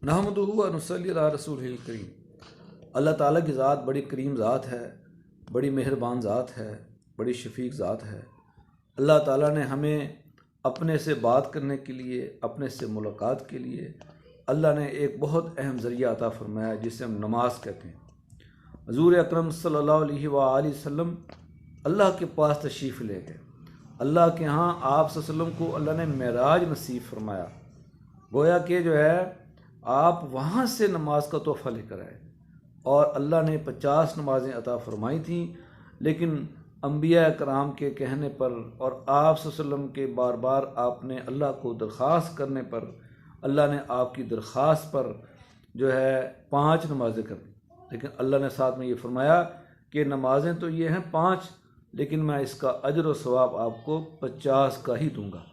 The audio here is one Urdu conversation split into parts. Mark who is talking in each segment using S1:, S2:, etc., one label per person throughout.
S1: نحمدہ و نصلی علی رسولہ الکریم۔ اللہ تعالیٰ کی ذات بڑی کریم ذات ہے، بڑی مہربان ذات ہے، بڑی شفیق ذات ہے۔ اللہ تعالیٰ نے ہمیں اپنے سے بات کرنے کے لیے، اپنے سے ملاقات کے لیے اللہ نے ایک بہت اہم ذریعہ عطا فرمایا جسے ہم نماز کہتے ہیں۔ حضور اکرم صلی اللہ علیہ وآلہ وسلم اللہ کے پاس تشریف لے گئے۔ اللہ کے ہاں آپ صلی اللہ علیہ وسلم کو اللہ نے معراج نصیب فرمایا، گویا کہ جو ہے آپ وہاں سے نماز کا تحفہ لے کر آئے، اور اللہ نے 50 نمازیں عطا فرمائی تھیں، لیکن انبیاء کرام کے کہنے پر اور آپ صلی اللہ علیہ وسلم کے بار بار آپ نے اللہ کو درخواست کرنے پر اللہ نے آپ کی درخواست پر جو ہے 5 نمازیں کر دی۔ لیکن اللہ نے ساتھ میں یہ فرمایا کہ نمازیں تو یہ ہیں 5، لیکن میں اس کا اجر و ثواب آپ کو 50 کا ہی دوں گا۔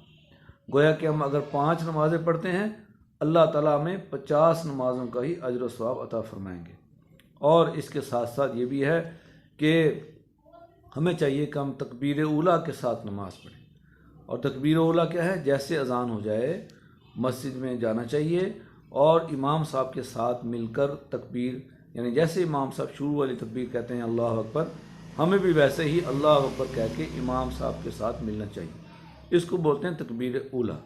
S1: گویا کہ ہم اگر 5 نمازیں پڑھتے ہیں، اللہ تعالیٰ ہمیں 50 نمازوں کا ہی اجر و ثواب عطا فرمائیں گے۔ اور اس کے ساتھ ساتھ یہ بھی ہے کہ ہمیں چاہیے کہ ہم تکبیر اولیٰ کے ساتھ نماز پڑھیں۔ اور تکبیر اولیٰ کیا ہے؟ جیسے اذان ہو جائے مسجد میں جانا چاہیے اور امام صاحب کے ساتھ مل کر تکبیر، یعنی جیسے امام صاحب شروع والی تکبیر کہتے ہیں اللہ اکبر، ہمیں بھی ویسے ہی اللہ اکبر کہہ کے امام صاحب کے ساتھ ملنا چاہیے۔ اس کو بولتے ہیں تکبیر اولیٰ۔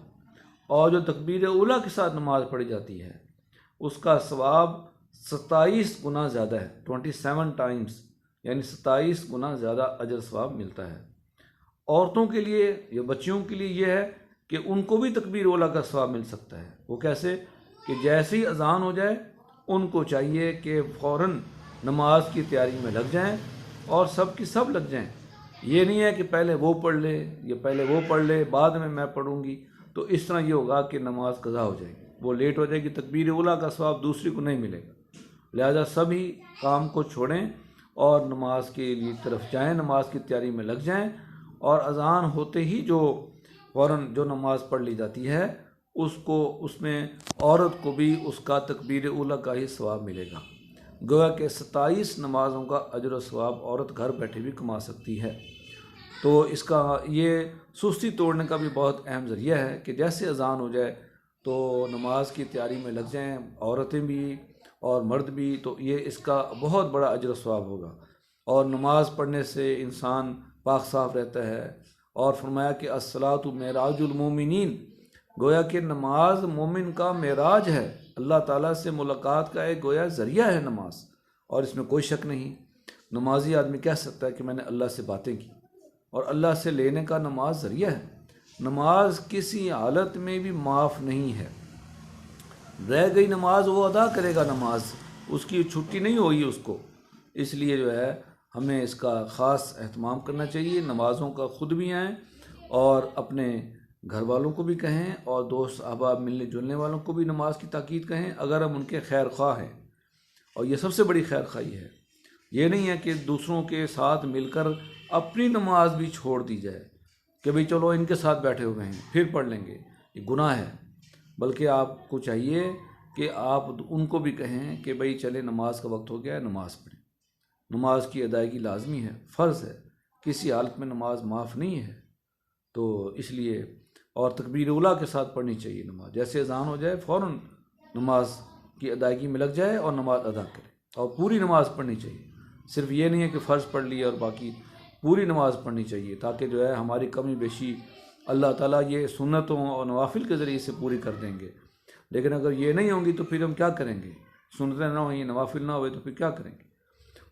S1: اور جو تکبیر اولیٰ کے ساتھ نماز پڑھی جاتی ہے اس کا ثواب 27 گنا زیادہ ہے، 27 ٹائمز، یعنی 27 گنا زیادہ اجر ثواب ملتا ہے۔ عورتوں کے لیے یا بچیوں کے لیے یہ ہے کہ ان کو بھی تکبیر اولیٰ کا ثواب مل سکتا ہے۔ وہ کیسے؟ کہ جیسے ہی اذان ہو جائے ان کو چاہیے کہ فوراً نماز کی تیاری میں لگ جائیں اور سب کی سب لگ جائیں۔ یہ نہیں ہے کہ پہلے وہ پڑھ لے یا پہلے وہ پڑھ لے بعد میں پڑھوں گی، تو اس طرح یہ ہوگا کہ نماز قضا ہو جائے گی، وہ لیٹ ہو جائے گی، تکبیر اولیٰ کا ثواب دوسری کو نہیں ملے گا۔ لہذا سبھی کام کو چھوڑیں اور نماز کے لیے طرف جائیں، نماز کی تیاری میں لگ جائیں، اور اذان ہوتے ہی جو فوراً جو نماز پڑھ لی جاتی ہے اس میں عورت کو بھی اس کا تکبیر اولیٰ کا ہی ثواب ملے گا۔ گویا کہ 27 نمازوں کا اجر و ثواب عورت گھر بیٹھے بھی کما سکتی ہے۔ تو اس کا یہ سستی توڑنے کا بھی بہت اہم ذریعہ ہے کہ جیسے اذان ہو جائے تو نماز کی تیاری میں لگ جائیں، عورتیں بھی اور مرد بھی، تو یہ اس کا بہت بڑا اجر و ثواب ہوگا۔ اور نماز پڑھنے سے انسان پاک صاف رہتا ہے، اور فرمایا کہ الصلاۃ معراج المومنین، گویا کہ نماز مومن کا معراج ہے، اللہ تعالیٰ سے ملاقات کا ایک گویا ذریعہ ہے نماز، اور اس میں کوئی شک نہیں۔ نمازی آدمی کہہ سکتا ہے کہ میں نے اللہ سے باتیں کی، اور اللہ سے لینے کا نماز ذریعہ ہے۔ نماز کسی حالت میں بھی معاف نہیں ہے، رہ گئی نماز وہ ادا کرے گا، نماز اس کی چھٹی نہیں ہوئی اس کو۔ اس لیے جو ہے ہمیں اس کا خاص اہتمام کرنا چاہیے، نمازوں کا خود بھی آئیں اور اپنے گھر والوں کو بھی کہیں، اور دوست احباب ملنے جلنے والوں کو بھی نماز کی تاکید کہیں اگر ہم ان کے خیر خواہ ہیں۔ اور یہ سب سے بڑی خیر خواہی ہے، یہ نہیں ہے کہ دوسروں کے ساتھ مل کر اپنی نماز بھی چھوڑ دی جائے کہ بھئی چلو ان کے ساتھ بیٹھے ہوئے ہیں پھر پڑھ لیں گے، یہ گناہ ہے۔ بلکہ آپ کو چاہیے کہ آپ ان کو بھی کہیں کہ بھئی چلے نماز کا وقت ہو گیا ہے، نماز پڑھیں۔ نماز کی ادائیگی لازمی ہے، فرض ہے، کسی حالت میں نماز معاف نہیں ہے۔ تو اس لیے اور تکبیر اولیٰ کے ساتھ پڑھنی چاہیے نماز، جیسے اذان ہو جائے فوراً نماز کی ادائیگی میں لگ جائے اور نماز ادا کرے، اور پوری نماز پڑھنی چاہیے۔ صرف یہ نہیں ہے کہ فرض پڑھ لی اور باقی پوری نماز پڑھنی چاہیے، تاکہ جو ہے ہماری کمی بیشی اللہ تعالیٰ یہ سنتوں اور نوافل کے ذریعے سے پوری کر دیں گے۔ لیکن اگر یہ نہیں ہوں گی تو پھر ہم کیا کریں گے؟ سنتیں نہ ہوئیں، نوافل نہ ہوئے تو پھر کیا کریں گے؟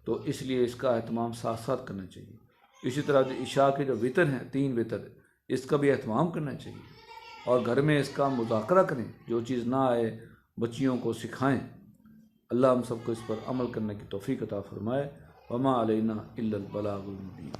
S1: تو اس لیے اس کا اہتمام ساتھ ساتھ کرنا چاہیے۔ اسی طرح جو عشاء کے جو وطر ہیں 3 وطر، اس کا بھی اہتمام کرنا چاہیے، اور گھر میں اس کا مذاکرہ کریں، جو چیز نہ آئے بچیوں کو سکھائیں۔ اللہ ہم سب کو اس پر عمل کرنے کی توفیق عطا فرمائے۔ وما علینا الا البلاغ المبین۔